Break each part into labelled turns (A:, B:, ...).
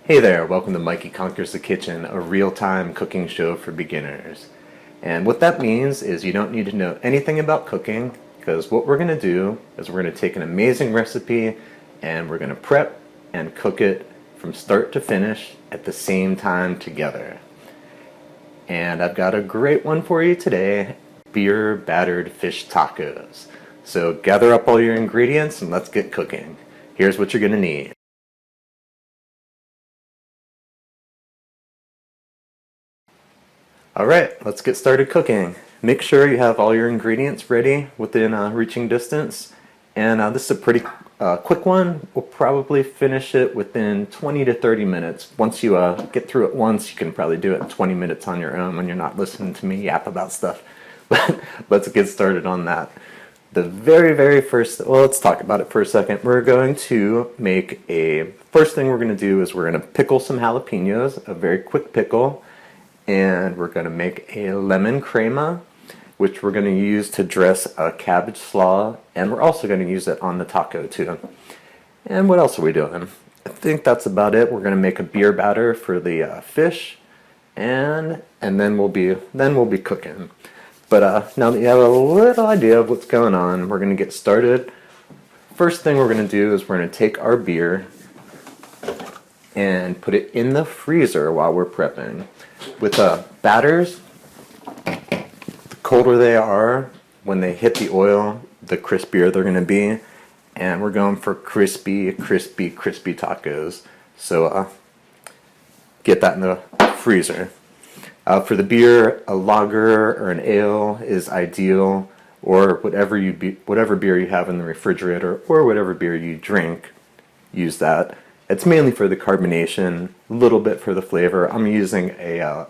A: Hey there, welcome to Mikey Conquers the Kitchen, a real-time cooking show for beginners. And what that means is you don't need to know anything about cooking, because what we're going to do is we're going to take an amazing recipe and we're going to prep and cook it from start to finish at the same time together. And I've got a great one for you today, beer-battered fish tacos. So gather up all your ingredients and let's get cooking. Here's what you're going to need. Alright, let's get started cooking. Make sure you have all your ingredients ready within reaching distance. And this is a pretty quick one. We'll probably finish it within 20 to 30 minutes. Once you get through it once, you can probably do it in 20 minutes on your own when you're not listening to me yap about stuff. But let's get started on that. The very first, well, let's talk about it for a second. We're going to make first thing we're going to do is we're going to pickle some jalapenos, a very quick pickle. And we're going to make a lemon crema, which we're going to use to dress a cabbage slaw, and we're also going to use it on the taco too. And what else are we doing? I think that's about it. We're going to make a beer batter for the fish, and then we'll be cooking. But now that you have a little idea of what's going on, we're going to get started. First thing we're going to do is we're going to take our beer and put it in the freezer while we're prepping. With batters, the colder they are, when they hit the oil, the crispier they're going to be. And we're going for crispy tacos. So get that in the freezer. For the beer, a lager or an ale is ideal, or whatever beer you have in the refrigerator, or whatever beer you drink, use that. It's mainly for the carbonation, a little bit for the flavor. I'm using a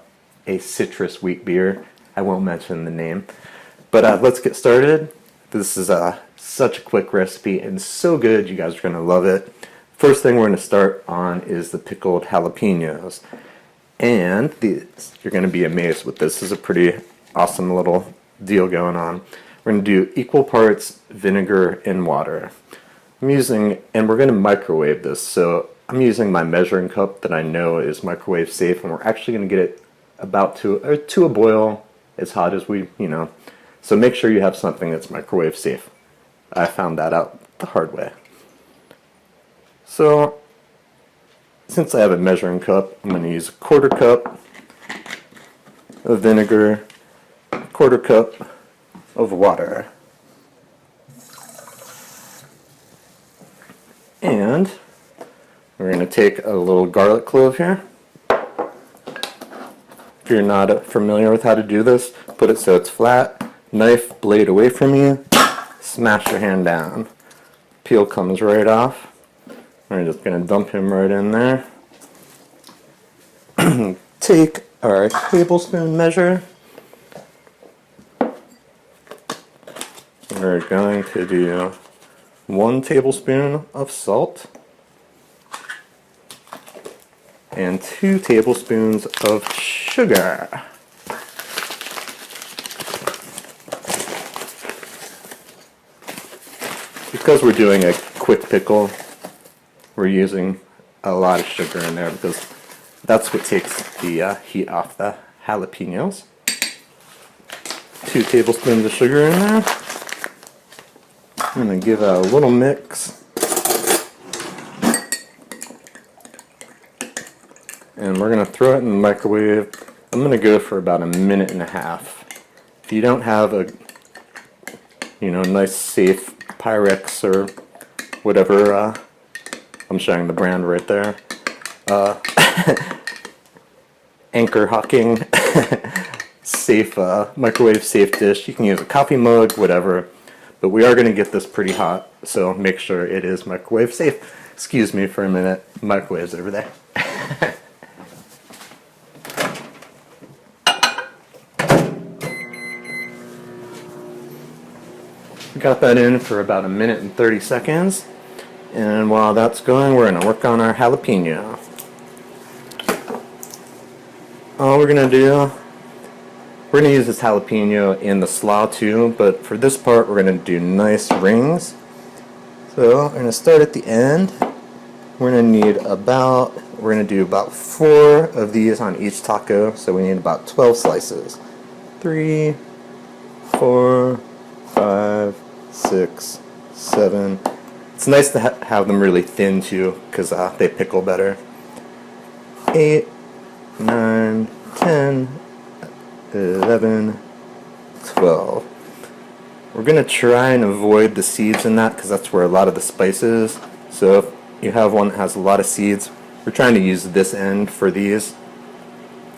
A: citrus wheat beer. I won't mention the name. But let's get started. This is such a quick recipe and so good. You guys are going to love it. First thing we're going to start on is the pickled jalapenos. And you're going to be amazed with this. This is a pretty awesome little deal going on. We're going to do equal parts vinegar and water. And we're going to microwave this, so I'm using my measuring cup that I know is microwave safe, and we're actually going to get it about to a boil as hot as so make sure you have something that's microwave safe. I found that out the hard way. So since I have a measuring cup, I'm going to use a quarter cup of vinegar, a quarter cup of water. And we're going to take a little garlic clove here. If you're not familiar with how to do this, put it so it's flat, knife blade away from you, smash your hand down. Peel comes right off. We're just going to dump him right in there. Take our tablespoon measure. We're going to do 1 tablespoon of salt and 2 tablespoons of sugar. Because we're doing a quick pickle, we're using a lot of sugar in there because that's what takes the heat off the jalapenos. 2 tablespoons of sugar in there. I'm going to give it a little mix. And we're going to throw it in the microwave. I'm going to go for about 1.5 minutes. If you don't have a nice safe Pyrex or whatever, I'm showing the brand right there, Anchor Hawking safe microwave safe dish. You can use a coffee mug, whatever. But we are going to get this pretty hot, so make sure it is microwave safe. Excuse me for a minute. Microwave's over there. We got that in for about 1 minute and 30 seconds. And while that's going, we're going to work on our jalapeno. All we're going to do, we're going to use this jalapeno in the slaw too, but for this part we're going to do nice rings. So we're going to start at the end. We're going to need about We're going to do about 4 of these on each taco, so we need about 12 slices. 3, 4, 5, 6, 7. It's nice to have them really thin too, because they pickle better. 8, 9, 10, 11, 12. We're going to try and avoid the seeds in that, because that's where a lot of the spice is. So if you have one that has a lot of seeds, we're trying to use this end for these,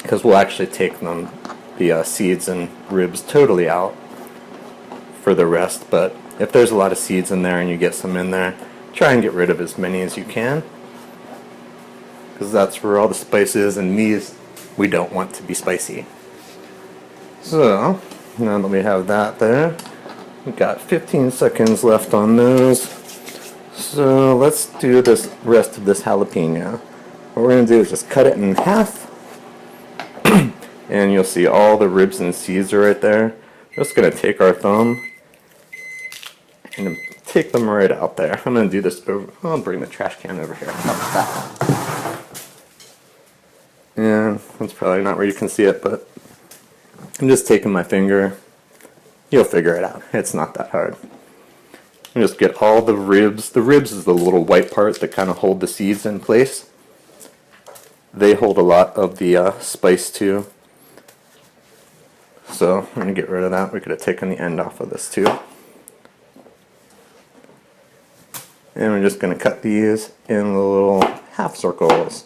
A: because we'll actually take them, the seeds and ribs, totally out for the rest. But if there's a lot of seeds in there and you get some in there, try and get rid of as many as you can, because that's where all the spice is, and these we don't want to be spicy. So now that we have that there, we've got 15 seconds left on those. So let's do this rest of this jalapeno. What we're going to do is just cut it in half, and you'll see all the ribs and seeds are right there. We're just going to take our thumb and take them right out there. I'm going to do this over. I'll bring the trash can over here. And that's probably not where you can see it, but I'm just taking my finger. You'll figure it out. It's not that hard. And just get all the ribs. The ribs is the little white part that kind of hold the seeds in place. They hold a lot of the spice too. So I'm going to get rid of that. We could have taken the end off of this too. And we're just going to cut these in the little half circles.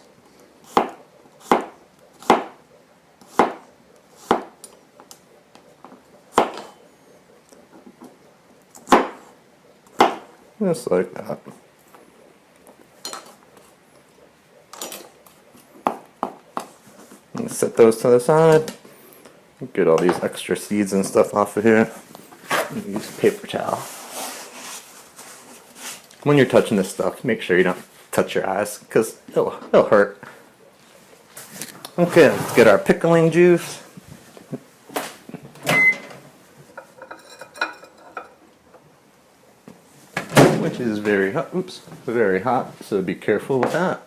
A: Just like that. And set those to the side. Get all these extra seeds and stuff off of here. Use a paper towel. When you're touching this stuff, make sure you don't touch your eyes, because it'll hurt. Okay, let's get our pickling juice. Which is very hot. Oops, very hot, so be careful with that.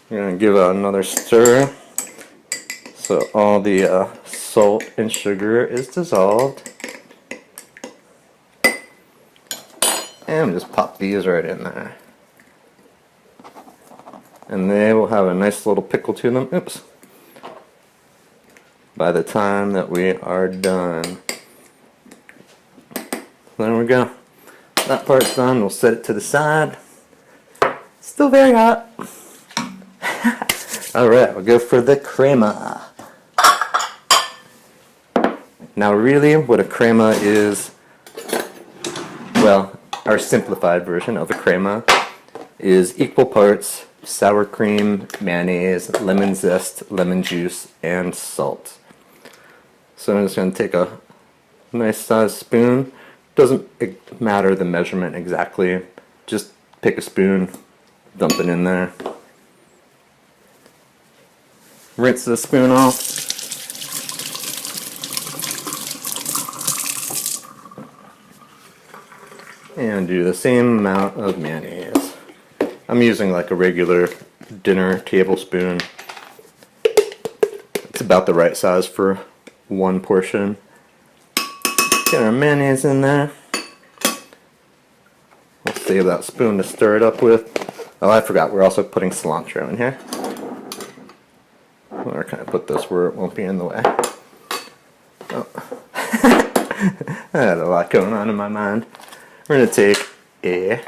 A: We're going to give it another stir so all the salt and sugar is dissolved. And just pop these right in there. And they will have a nice little pickle to them. Oops. By the time that we are done. There we go. That part's done. We'll set it to the side. Still very hot. Alright, we'll go for the crema. Now really what a crema is, well, our simplified version of a crema is equal parts sour cream, mayonnaise, lemon zest, lemon juice, and salt. So I'm just going to take a nice sized spoon. Doesn't matter the measurement exactly, just pick a spoon, dump it in there. Rinse the spoon off. And do the same amount of mayonnaise. I'm using like a regular dinner tablespoon. It's about the right size for one portion. Get our mayonnaise in there. We'll save that spoon to stir it up with. Oh, I forgot, we're also putting cilantro in here. Or can I put this where it won't be in the way? Oh. I had a lot going on in my mind. We're going to take a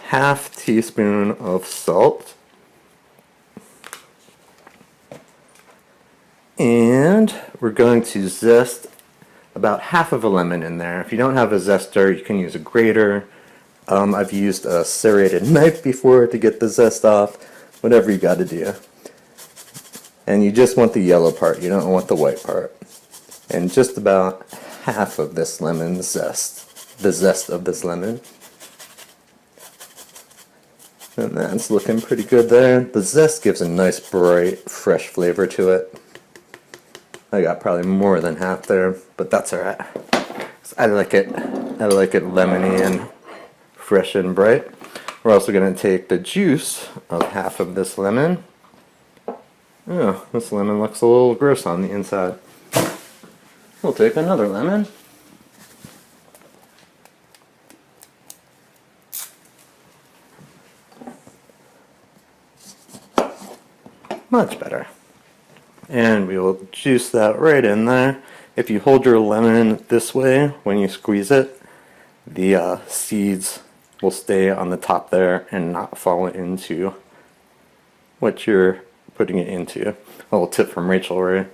A: half teaspoon of salt. And we're going to zest about half of a lemon in there. If you don't have a zester, you can use a grater. I've used a serrated knife before to get the zest off. Whatever you got to do. And you just want the yellow part, you don't want the white part. And just about half of this lemon zest, the zest of this lemon. And that's looking pretty good there. The zest gives a nice bright, fresh flavor to it. I got probably more than half there, but that's alright. I like it lemony and fresh and bright. We're also going to take the juice of half of this lemon. Oh, this lemon looks a little gross on the inside. We'll take another lemon. Much better. And we will juice that right in there. If you hold your lemon this way when you squeeze it, the seeds will stay on the top there and not fall into what you're putting it into. A little tip from Rachel, right?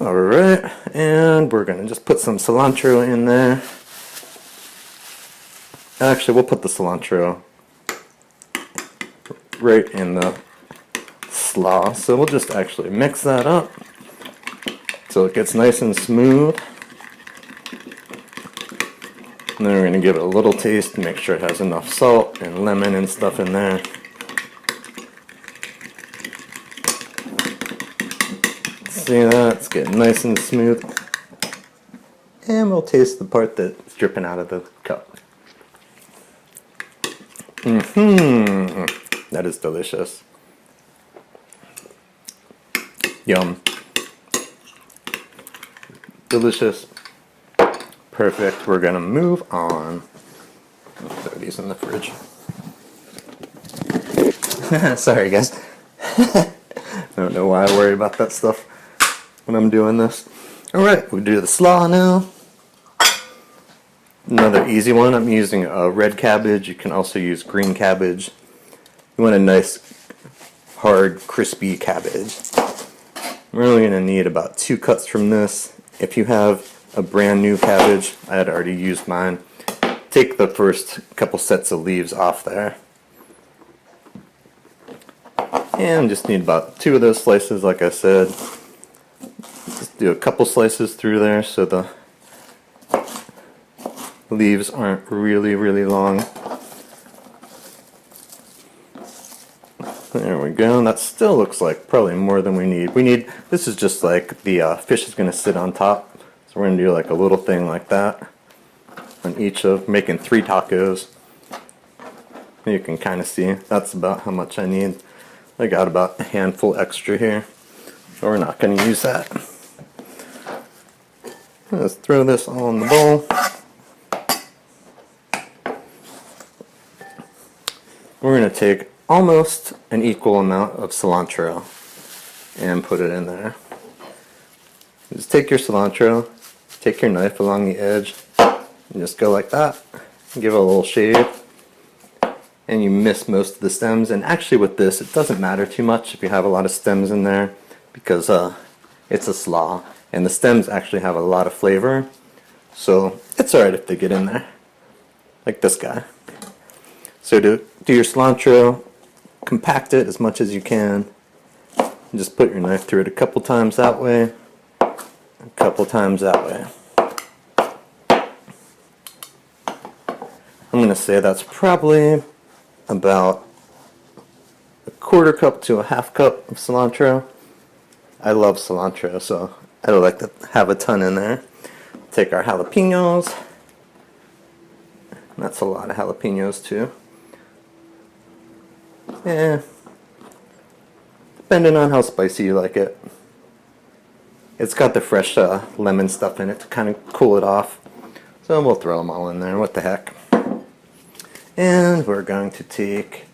A: Alright, and we're going to just put some cilantro in there. Actually, we'll put the cilantro right in the slaw. So we'll just actually mix that up so it gets nice and smooth. And then we're going to give it a little taste to make sure it has enough salt and lemon and stuff in there. See that? It's getting nice and smooth. And we'll taste the part that's dripping out of the cup. That is delicious. Yum. Delicious. Perfect. We're gonna move on. I'll throw these in the fridge. Sorry guys. I don't know why I worry about that stuff when I'm doing this. Alright, we'll do the slaw now. Another easy one. I'm using a red cabbage. You can also use green cabbage. You want a nice, hard, crispy cabbage. We're only going to need about 2 cuts from this. If you have a brand new cabbage, I had already used mine, take the first couple sets of leaves off there. And just need about 2 of those slices, like I said. Just do a couple slices through there so the leaves aren't really long. There we go. That still looks like probably more than we need. This is just like the fish is going to sit on top. So we're going to do like a little thing like that on each of, making 3 tacos. You can kind of see that's about how much I need. I got about a handful extra here, so we're not going to use that. Let's throw this all in the bowl. We're going to take almost an equal amount of cilantro and put it in there. Just take your cilantro, take your knife along the edge, and just go like that. Give it a little shave. And you miss most of the stems. And actually with this, it doesn't matter too much if you have a lot of stems in there, because it's a slaw. And the stems actually have a lot of flavor. So it's alright if they get in there. Like this guy. So to do your cilantro, compact it as much as you can. And just put your knife through it a couple times that way, a couple times that way. I'm going to say that's probably about a 1/4 cup to a 1/2 cup of cilantro. I love cilantro, so I would like to have a ton in there. Take our jalapenos. That's a lot of jalapenos too. Yeah, depending on how spicy you like it. It's got the fresh lemon stuff in it to kind of cool it off. So we'll throw them all in there, what the heck. And we're going to take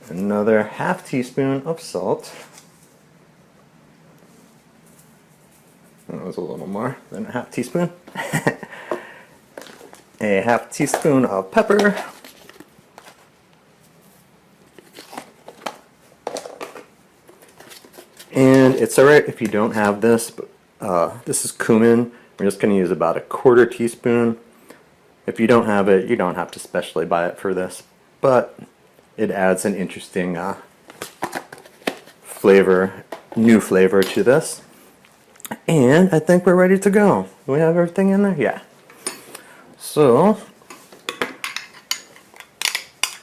A: another 1/2 teaspoon of salt. That was a little more than a 1/2 teaspoon. A 1/2 teaspoon of pepper. And it's alright if you don't have this, but this is cumin. We're just going to use about a 1/4 teaspoon. If you don't have it, you don't have to specially buy it for this, but it adds an interesting flavor, new flavor to this. And I think we're ready to go. Do we have everything in there? Yeah. So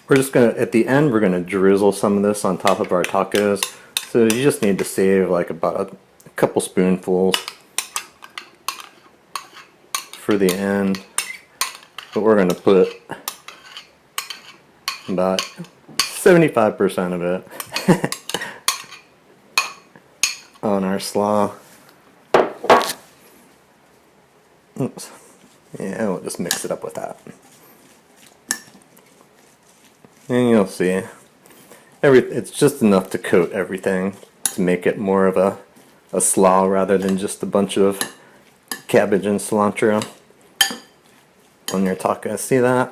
A: we're just going to, at the end, we're going to drizzle some of this on top of our tacos. So you just need to save like about a couple spoonfuls for the end. But we're going to put about 75% of it on our slaw. Oops. Yeah, we'll just mix it up with that. And you'll see, it's just enough to coat everything to make it more of a slaw rather than just a bunch of cabbage and cilantro on your taco. See that?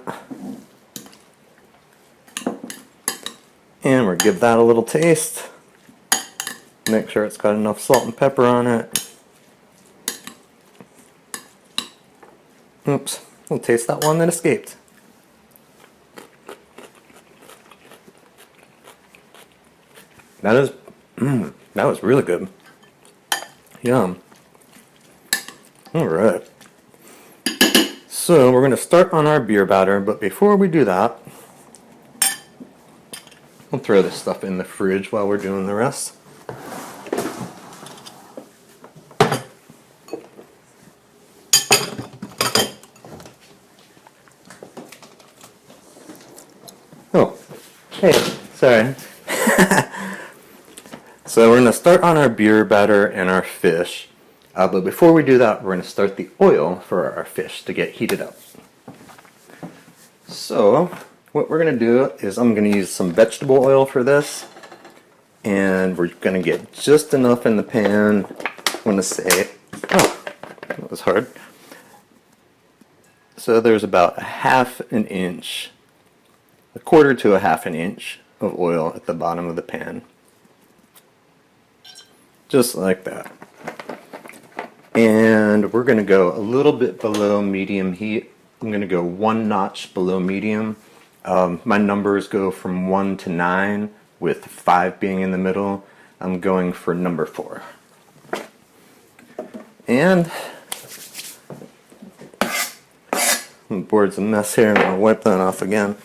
A: And we'll give that a little taste. Make sure it's got enough salt and pepper on it. Oops, we'll taste that one that escaped. That was really good. Yum. Alright. So we're going to start on our beer batter, but before we do that, we'll throw this stuff in the fridge while we're doing the rest. Oh, hey, sorry. So we're going to start on our beer batter and our fish. But before we do that, we're going to start the oil for our fish to get heated up. So what we're going to do is I'm going to use some vegetable oil for this. And we're going to get just enough in the pan. I want to say, oh, that was hard. So there's about a quarter to a half an inch of oil at the bottom of the pan. Just like that. And we're going to go a little bit below medium heat. I'm going to go 1 notch below medium. My numbers go from 1 to 9, with 5 being in the middle. I'm going for number 4. And the board's a mess here, and I'll wipe that off again.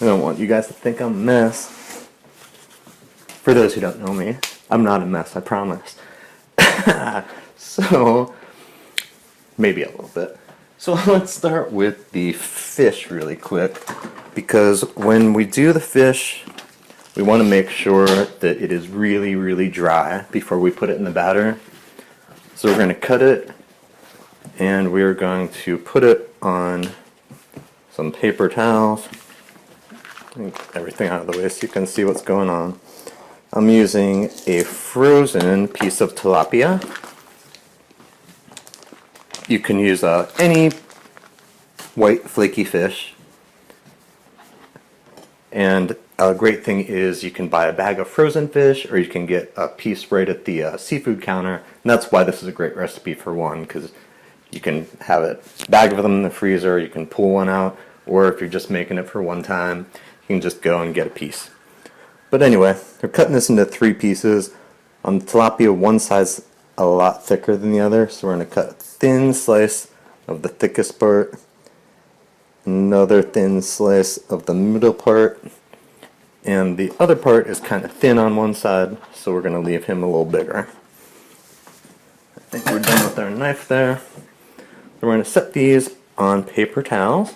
A: I don't want you guys to think I'm a mess. For those who don't know me, I'm not a mess, I promise. So, maybe a little bit. So let's start with the fish really quick, because when we do the fish, we want to make sure that it is really, really dry before we put it in the batter. So we're going to cut it, and we're going to put it on some paper towels. Everything out of the way so you can see what's going on. I'm using a frozen piece of tilapia. You can use any white flaky fish. And a great thing is you can buy a bag of frozen fish, or you can get a piece right at the seafood counter. And that's why this is a great recipe for one, because you can have a bag of them in the freezer, you can pull one out, or if you're just making it for one time, you can just go and get a piece. But anyway, we're cutting this into 3 pieces. On the tilapia, one side's a lot thicker than the other, so we're going to cut a thin slice of the thickest part, another thin slice of the middle part, and the other part is kind of thin on one side, so we're going to leave him a little bigger. I think we're done with our knife there. We're going to set these on paper towels.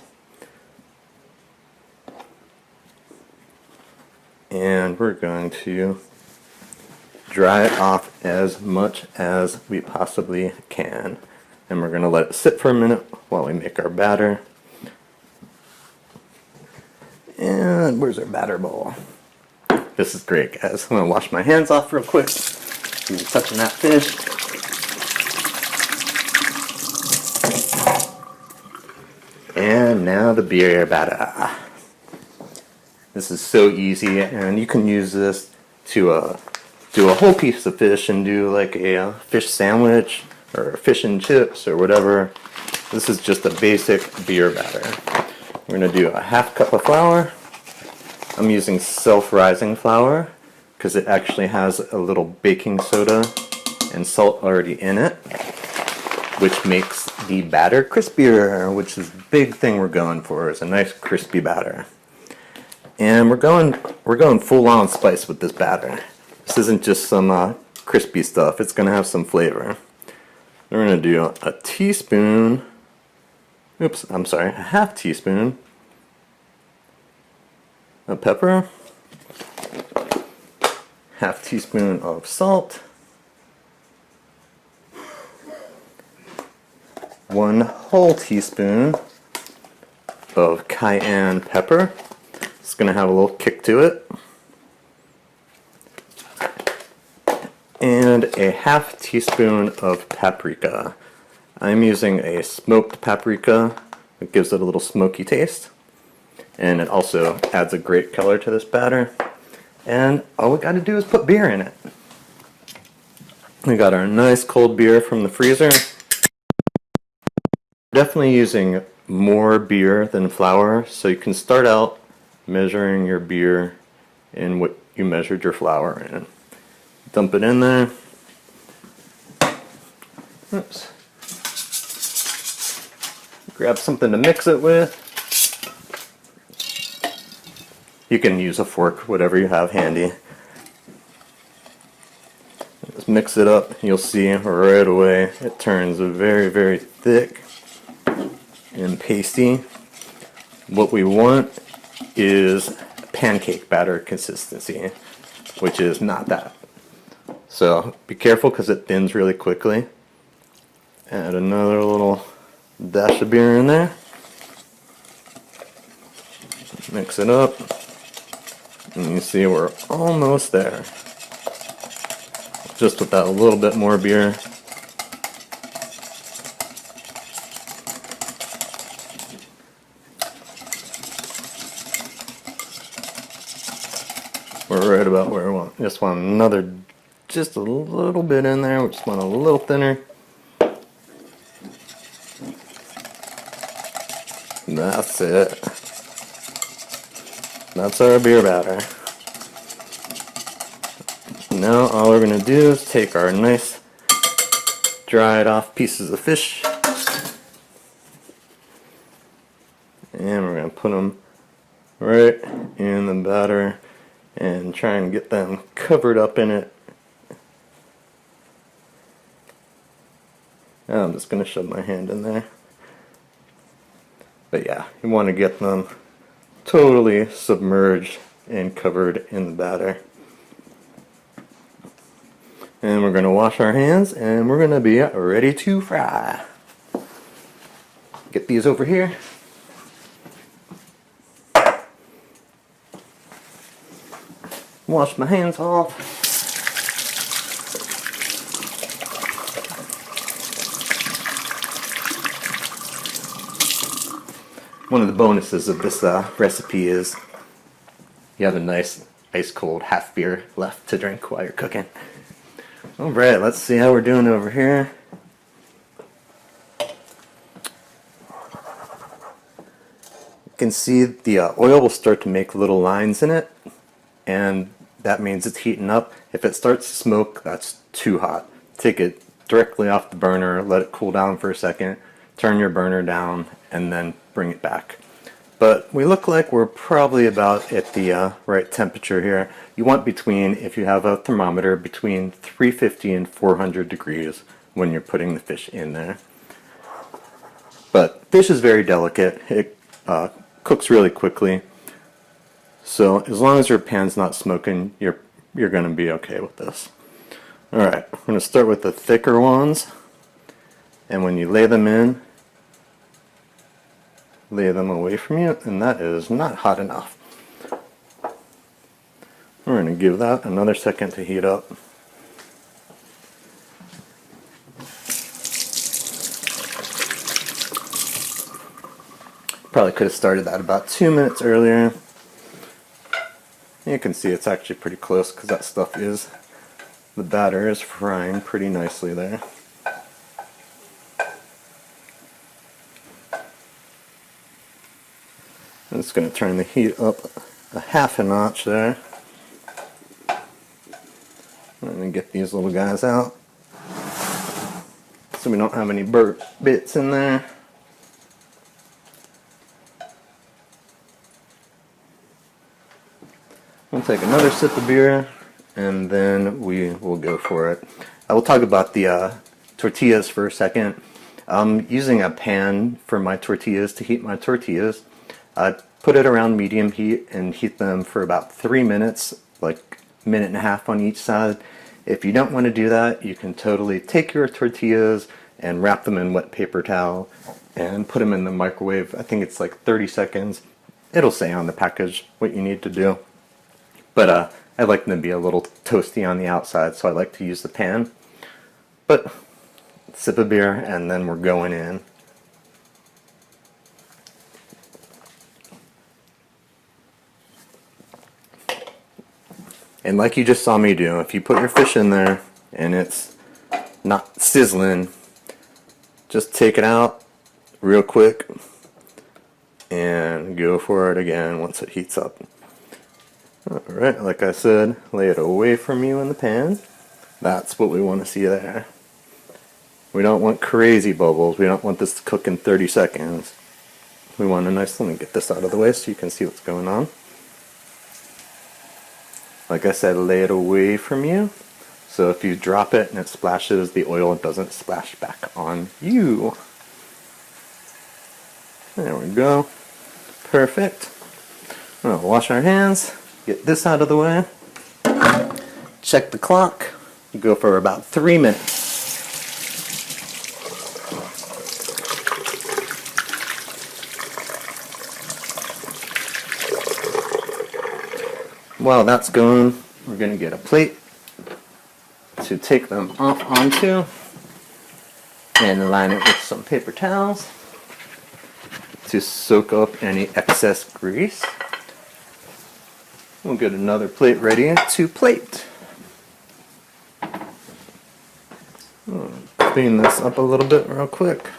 A: And we're going to dry it off as much as we possibly can. And we're going to let it sit for a minute while we make our batter. And where's our batter bowl? This is great, guys. I'm going to wash my hands off real quick. I'm touching that fish. And now the beer batter. This is so easy, and you can use this to do a whole piece of fish and do like a fish sandwich or fish and chips or whatever. This is just a basic beer batter. We're going to do a half cup of flour. I'm using self-rising flour because it actually has a little baking soda and salt already in it, which makes the batter crispier, which is the big thing we're going for, is a nice crispy batter. And we're going full on spice with this batter. This isn't just some crispy stuff. It's going to have some flavor. We're going to do a teaspoon, oops, I'm sorry, a half teaspoon of pepper, half teaspoon of salt, 1 whole teaspoon of cayenne pepper. It's going to have a little kick to it. And a half teaspoon of paprika. I'm using a smoked paprika. It gives it a little smoky taste. And it also adds a great color to this batter. And all we got to do is put beer in it. We got our nice cold beer from the freezer. Definitely using more beer than flour, so you can start out measuring your beer in what you measured your flour in. Dump it in there. Oops. Grab something to mix it with. You can use a fork, whatever you have handy. Just mix it up. You'll see right away it turns very, very thick and pasty. What we want is pancake batter consistency, which is not that. So be careful because it thins really quickly. Add another little dash of beer in there. Mix it up. And you see we're almost there. Just with that a little bit more beer. We're right about where we want. Just want another, just a little bit in there. We just want a little thinner. That's it. That's our beer batter. Now all we're going to do is take our nice dried off pieces of fish and we're going to put them right in the batter and try and get them covered up in it. I'm just going to shove my hand in there. But yeah, you want to get them totally submerged and covered in the batter. And we're going to wash our hands and we're going to be ready to fry. Get these over here. Wash my hands off. One of the bonuses of this recipe is you have a nice ice cold half beer left to drink while you're cooking. Alright, let's see how we're doing over here. You can see the oil will start to make little lines in it, and that means it's heating up. If it starts to smoke, that's too hot. Take it directly off the burner, let it cool down for a second, turn your burner down, and then bring it back. But we look like we're probably about at the right temperature here. You want between, if you have a thermometer, between 350 and 400 degrees when you're putting the fish in there. But fish is very delicate. It cooks really quickly. So as long as your pan's not smoking, you're going to be okay with this. Alright, I'm going to start with the thicker ones. And when you lay them in, lay them away from you, and that is not hot enough. We're going to give that another second to heat up. Probably could have started that about 2 minutes earlier. You can see it's actually pretty close because that stuff is, the batter is frying pretty nicely there. I'm just going to turn the heat up a half a notch there. I'm going to get these little guys out so we don't have any burnt bits in there. We'll take another sip of beer and then we will go for it. I will talk about the tortillas for a second. I'm using a pan for my tortillas to heat my tortillas. I put it around medium heat and heat them for about 3 minutes, like a minute and a half on each side. If you don't want to do that, you can totally take your tortillas and wrap them in wet paper towel and put them in the microwave. I think it's like 30 seconds. It'll say on the package what you need to do. But I like them to be a little toasty on the outside, so I like to use the pan. But sip a beer and then we're going in. And like you just saw me do, if you put your fish in there and it's not sizzling, just take it out real quick and go for it again once it heats up. Alright, like I said, lay it away from you in the pan. That's what we want to see there. We don't want crazy bubbles. We don't want this to cook in 30 seconds. We want a nice, let me get this out of the way so you can see what's going on. Like I said, lay it away from you. So if you drop it and it splashes, the oil doesn't splash back on you. There we go. Perfect. We'll wash our hands. Get this out of the way. Check the clock. Go for about 3 minutes. While that's going, we're going to get a plate to take them off onto and line it with some paper towels to soak up any excess grease. We'll get another plate ready to plate. Clean this up a little bit real quick.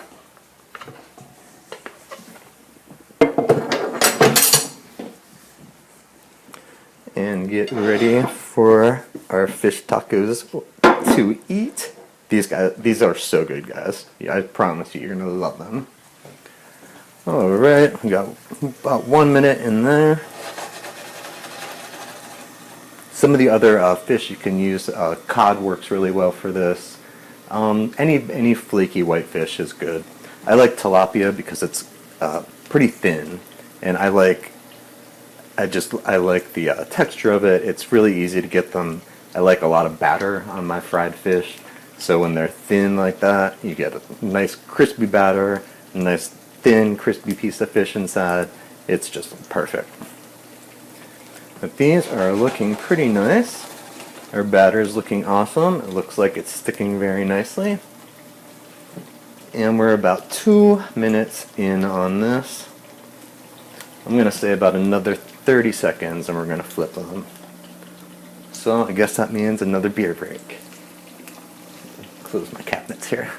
A: And get ready for our fish tacos to eat. These are so good, guys. Yeah, I promise you, you're gonna love them. Alright, we got about 1 minute in there. Some of the other fish you can use, cod works really well for this. Any flaky white fish is good. I like tilapia because it's pretty thin, and I like the texture of it. It's really easy to get them. I like a lot of batter on my fried fish, so when they're thin like that, you get a nice crispy batter, a nice thin crispy piece of fish inside. It's just perfect. But these are looking pretty nice. Our batter is looking awesome. It looks like it's sticking very nicely. And we're about 2 minutes in on this. I'm going to say about another 30 seconds and we're going to flip them. So I guess that means another beer break. Close my cabinets here.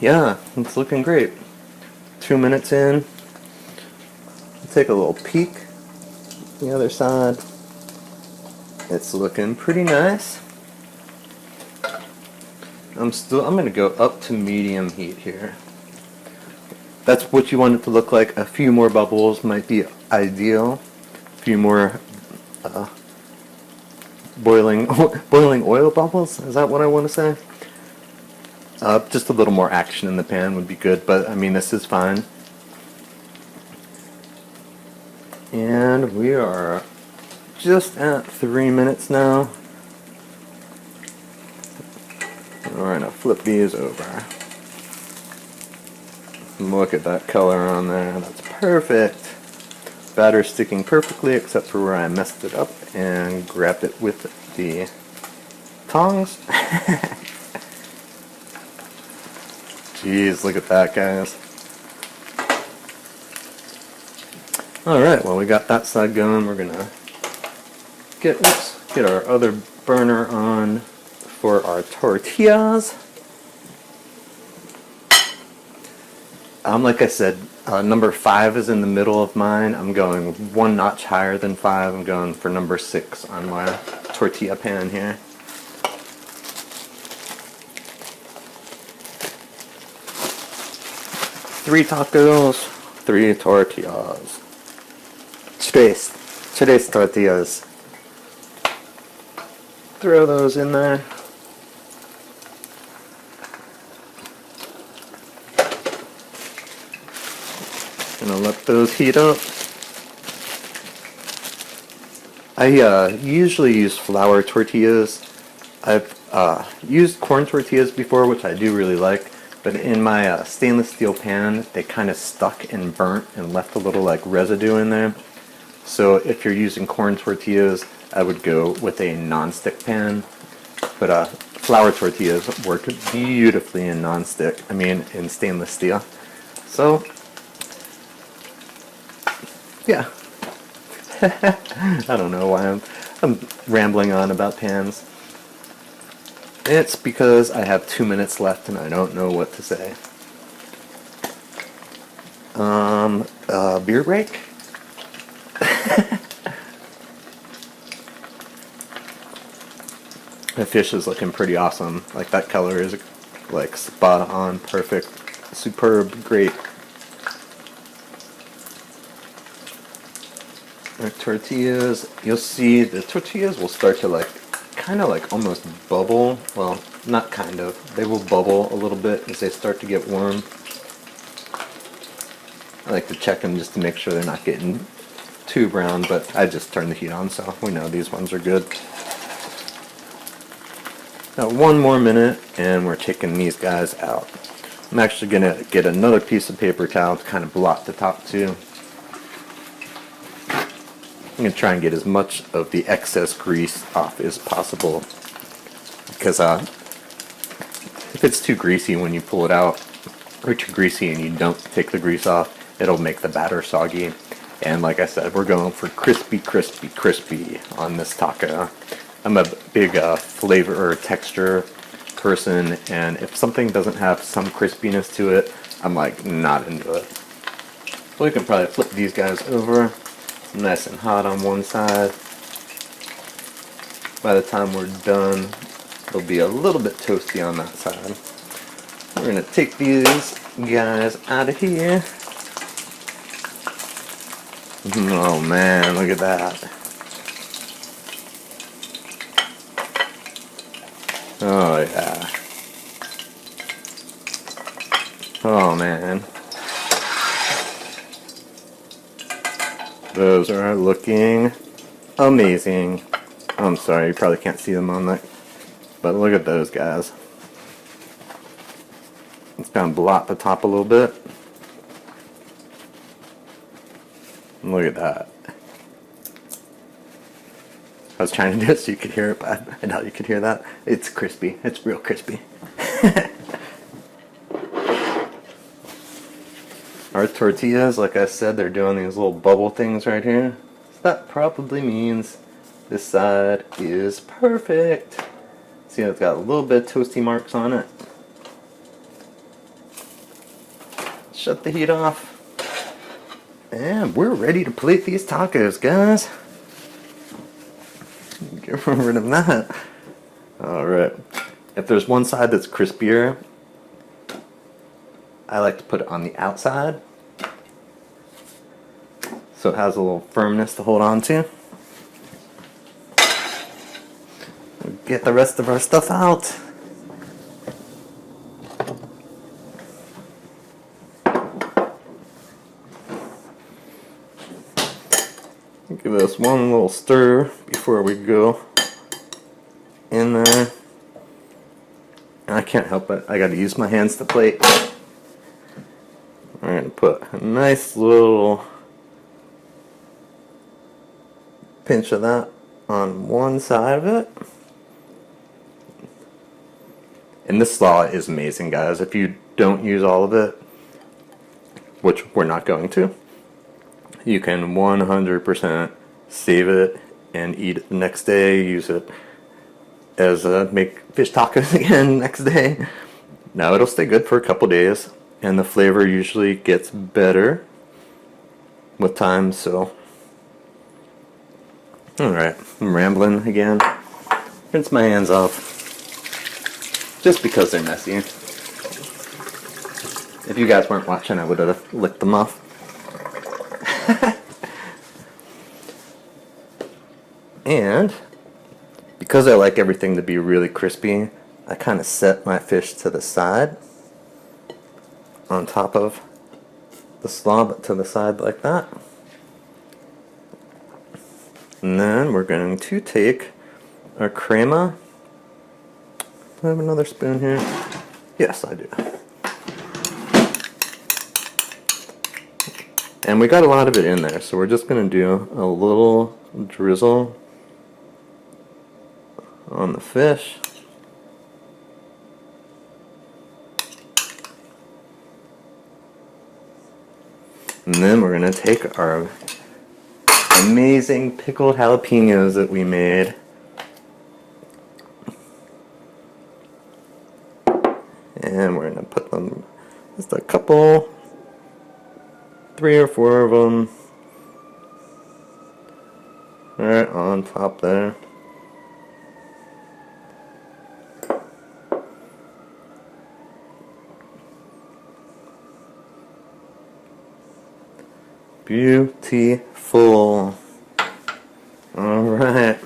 A: Yeah, it's looking great. 2 minutes in. Take a little peek. The other side. It's looking pretty nice. I'm going to go up to medium heat here. That's what you want it to look like. A few more bubbles might be ideal. A few more boiling oil bubbles. Is that what I want to say? Just a little more action in the pan would be good, but I mean this is fine. And we are just at 3 minutes now. We're gonna flip these over. Look at that color on there. That's perfect. Batter's sticking perfectly except for where I messed it up and grabbed it with the tongs. Jeez, look at that, guys. Alright, well we got that side going. We're gonna get our other burner on for our tortillas. Like I said, number 5 is in the middle of mine. I'm going 1 notch higher than 5. I'm going for number 6 on my tortilla pan here. Three tacos, 3 tortillas. Tres tortillas. throw those in there. Gonna let those heat up. I usually use flour tortillas. I've used corn tortillas before, which I do really like, but in my stainless steel pan, they kind of stuck and burnt and left a little like residue in there. So if you're using corn tortillas, I would go with a non-stick pan. But flour tortillas work beautifully in non-stick, in stainless steel. So, yeah. I don't know why I'm rambling on about pans. It's because I have 2 minutes left and I don't know what to say. Beer break? The fish is looking pretty awesome. Like, that color is like spot on, perfect, superb, great. Our tortillas, you'll see the tortillas will start to like kind of like almost bubble. Well, not kind of. They will bubble a little bit as they start to get warm. I like to check them just to make sure they're not getting too brown, but I just turned the heat on, so we know these ones are good. Now 1 more minute and we're taking these guys out. I'm actually going to get another piece of paper towel to kind of blot the top too. I'm going to try and get as much of the excess grease off as possible, because if it's too greasy when you pull it out, or too greasy and you don't take the grease off, it'll make the batter soggy. And like I said, we're going for crispy, crispy, crispy on this taco. I'm a big flavor or texture person, and if something doesn't have some crispiness to it, I'm like not into it. So we can probably flip these guys over. Nice and hot on one side. By the time we're done, it'll be a little bit toasty on that side. We're going to take these guys out of here. Oh man, look at that. Oh yeah. Oh man. Those are looking amazing. I'm sorry, you probably can't see them on that, but look at those guys. It's gonna blot the top a little bit. Look at that. I was trying to do it so you could hear it, but I doubt you could hear that. It's crispy. It's real crispy. Our tortillas, like I said, they're doing these little bubble things right here. So that probably means this side is perfect. See, it's got a little bit of toasty marks on it. Shut the heat off. And we're ready to plate these tacos, guys. Get rid of that. Alright. If there's one side that's crispier, I like to put it on the outside, so it has a little firmness to hold on to. We'll get the rest of our stuff out. Give this one little stir before we go in there. And I can't help it, I gotta use my hands to plate. We're going to put a nice little pinch of that on one side of it. And this slaw is amazing, guys. If you don't use all of it, which we're not going to, you can 100% save it and eat it the next day. Use it as make fish tacos again next day. Now it'll stay good for a couple days. And the flavor usually gets better with time, so. Alright, I'm rambling again. Rinse my hands off. Just because they're messy. If you guys weren't watching, I would have licked them off. And because I like everything to be really crispy, I kind of set my fish to the side on top of the slaw, but to the side like that. And then we're going to take our crema. Do I have another spoon here? Yes, I do. And we got a lot of it in there, so we're just going to do a little drizzle on the fish. And then we're going to take our amazing pickled jalapenos that we made. And we're going to put them, just a couple, 3 or 4 of them, right on top there. Beautiful. Alright.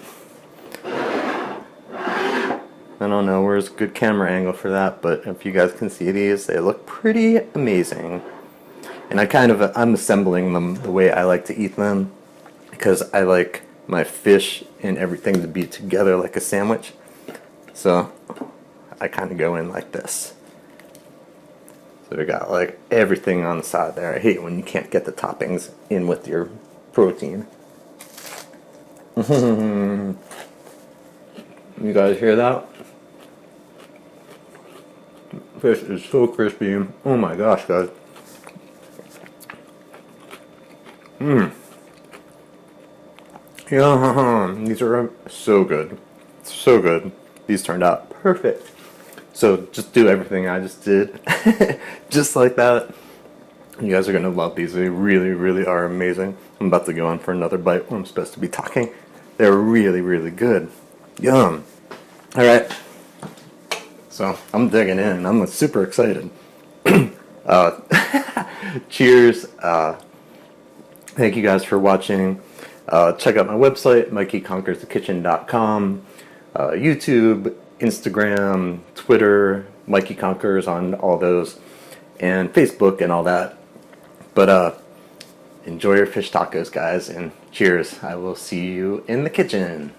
A: I don't know where's a good camera angle for that, but if you guys can see these, they look pretty amazing. And I'm assembling them the way I like to eat them, because I like my fish and everything to be together like a sandwich. So I kind of go in like this. So we got like everything on the side there. I hate when you can't get the toppings in with your protein. You guys hear that? Fish is so crispy. Oh my gosh, guys. Yeah, these are so good. So good. These turned out perfect. So just do everything I just did. Just like that. You guys are going to love these. They really, really are amazing. I'm about to go on for another bite where I'm supposed to be talking. They're really, really good. Yum. Alright. So I'm digging in. I'm super excited. Cheers. Thank you guys for watching. Check out my website, mikeyconquersthekitchen.com. YouTube, Instagram, Twitter, Mikey Conquers on all those, and Facebook and all that. But enjoy your fish tacos, guys, and cheers. I will see you in the kitchen.